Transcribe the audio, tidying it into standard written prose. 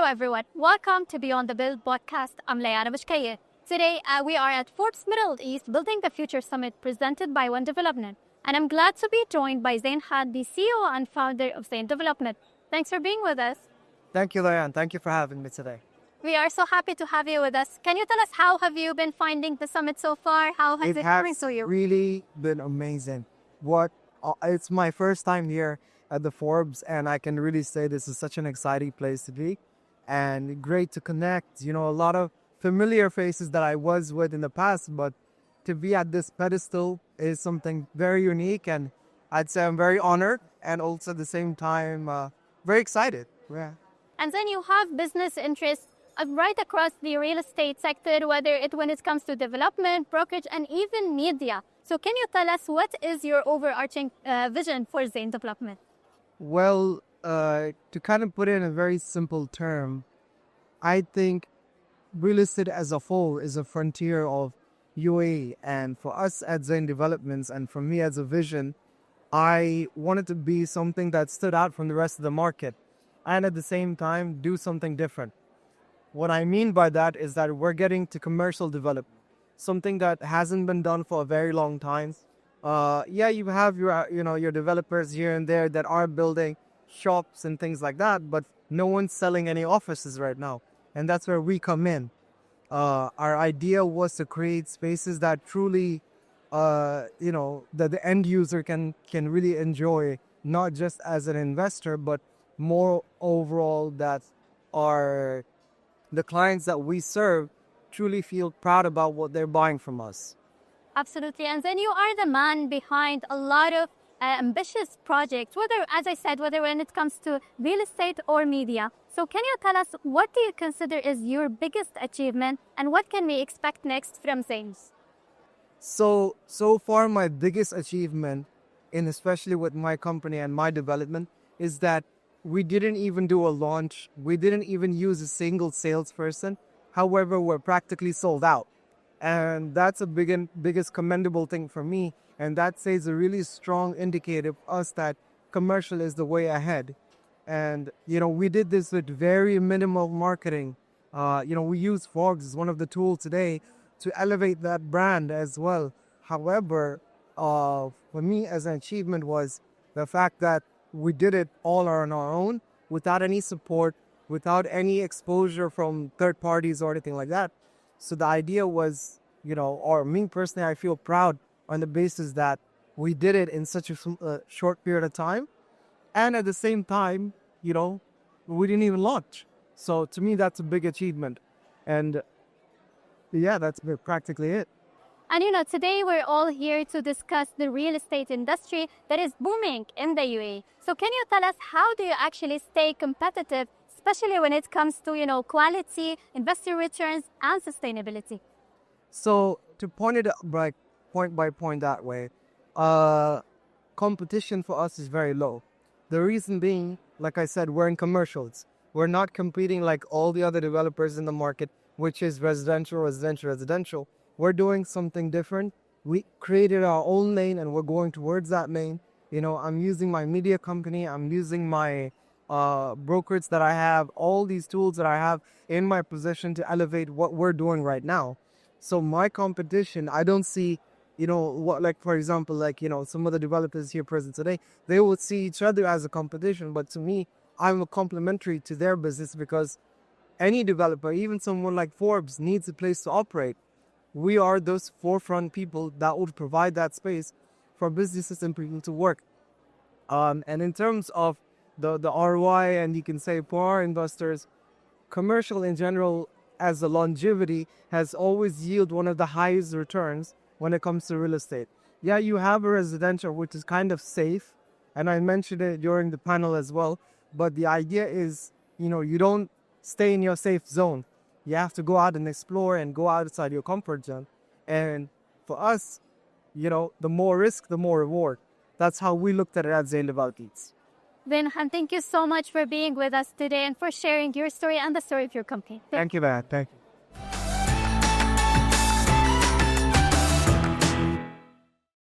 everyone. Welcome to Beyond the Build podcast. I'm Layana Bashkaya. Today, we are at Forbes Middle East Building the Future Summit presented by One Development. And I'm glad to be joined by Zain Khan, the CEO and founder of Zane Development. Thanks for being with us. Thank you, Layan. Thank you for having me today. We are so happy to have you with us. Can you tell us how have you been finding the summit so far? How has it been for you? Really been amazing. It's my first time here at the Forbes, and I can really say this is such an exciting place to be and great to connect. You know, a lot of familiar faces that I was with in the past, but to be at this pedestal is something very unique, and I'd say I'm very honored and also at the same time very excited. Yeah. And then you have business interests right across the real estate sector, when it comes to development, brokerage, and even media. So can you tell us what is your overarching vision for Zane Development? Well, to kind of put it in a very simple term, I think real estate as a whole is a frontier of UAE. And for us at Zane Developments, and for me as a vision, I wanted to be something that stood out from the rest of the market and at the same time do something different. What I mean by that is that we're getting to commercial development, something that hasn't been done for a very long time. You have your developers here and there that are building shops and things like that, but no one's selling any offices right now. And that's where we come in. Our idea was to create spaces that truly, that the end user can really enjoy, not just as an investor, but more overall that the clients that we serve truly feel proud about what they're buying from us. Absolutely. And then you are the man behind a lot of ambitious projects, whether when it comes to real estate or media. So can you tell us what do you consider is your biggest achievement and what can we expect next from Zane's? So far my biggest achievement, in especially with my company and my development, is that we didn't even do a launch. We didn't even use a single salesperson. However, we're practically sold out. And that's a biggest commendable thing for me. And that says a really strong indicator of us that commercial is the way ahead. And, we did this with very minimal marketing. We use Forbes as one of the tools today to elevate that brand as well. However, for me as an achievement was the fact that we did it all on our own without any support, without any exposure from third parties or anything like that. So the idea was, or me personally, I feel proud on the basis that we did it in such a short period of time. And at the same time, we didn't even launch. So to me, that's a big achievement. And yeah, that's practically it. And today we're all here to discuss the real estate industry that is booming in the UAE. So can you tell us how do you actually stay competitive, especially when it comes to, quality, investor returns, and sustainability? So to point it out point by point that way, competition for us is very low. The reason being, like I said, we're in commercials. We're not competing like all the other developers in the market, which is residential. We're doing something different. We created our own lane and we're going towards that lane. I'm using my media company. I'm using my brokerage that I have, all these tools that I have in my possession to elevate what we're doing right now. So my competition, I don't see, for example, some of the developers here present today, they would see each other as a competition. But to me, I'm a complementary to their business because any developer, even someone like Forbes, needs a place to operate. We are those forefront people that would provide that space for businesses and people to work. And in terms of the ROI, and you can say for our investors, commercial in general as a longevity has always yielded one of the highest returns when it comes to real estate. Yeah, you have a residential, which is kind of safe. And I mentioned it during the panel as well. But the idea is, you don't stay in your safe zone. You have to go out and explore and go outside your comfort zone. And for us, the more risk, the more reward. That's how we looked at it at Zane Developments. Zain Khan, thank you so much for being with us today and for sharing your story and the story of your company. Thank you, man. Thank you.